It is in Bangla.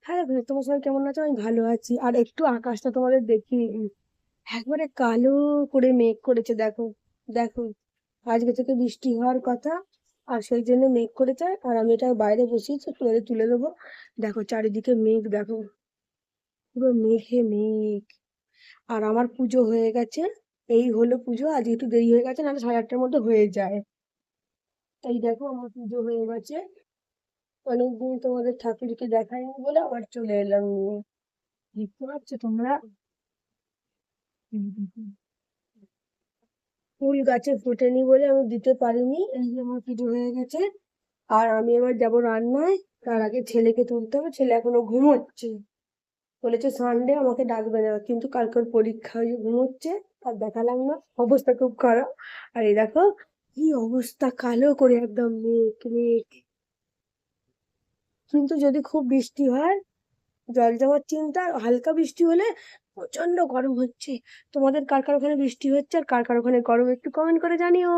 হ্যাঁ ভাই, তোমার সবাই কেমন আছো? আমি ভালো আছি। আর একটু আকাশটা তোমাদের দেখিয়ে দিই। একবারে কালো করে মেঘ করেছে, দেখো। দেখো, আজকে থেকে বৃষ্টি হওয়ার কথা। আর সেই জন্য মেঘ করেছে। আর আমি এটা বাইরে বসিয়েছি, তোমাদের তুলে দেবো। দেখো চারিদিকে মেঘ, দেখো। পুরো মেঘে মেঘ। আর আমার পুজো হয়ে গেছে। এই হলো পুজো, আজ একটু দেরি হয়ে গেছে, নাহলে 8:30-টার মধ্যে হয়ে যায়। তাই দেখো আমার পুজো হয়ে গেছে। অনেকদিন তোমাদের ঠাকুরকে দেখাইনি বলে আবার চলে এলাম নিয়ে। দেখতে পাচ্ছ তোমরা? ফুল গাছে ফোটেনি বলে আমি দিতে পারিনি, এই যে আমার পুজো হয়ে গেছে। আর আমি এবার যাবো রান্নায়। তার আগে ছেলেকে তুলতে হবে, ছেলে এখনো ঘুমোচ্ছে। বলেছে সানডে আমাকে ডাকবে না, কিন্তু কালকে ওর পরীক্ষা, হয়ে ঘুমোচ্ছে। আর দেখালাম না, অবস্থা খুব খারাপ। আর এই দেখো কি অবস্থা, কালো করে একদম মেঘ মেঘ। কিন্তু যদি খুব বৃষ্টি হয়, জল জমার চিন্তা। আর হালকা বৃষ্টি হলে প্রচন্ড গরম হচ্ছে। তোমাদের কার কার ওখানে বৃষ্টি হচ্ছে আর কার কার ওখানে গরম, একটু কমেন্ট করে জানিও।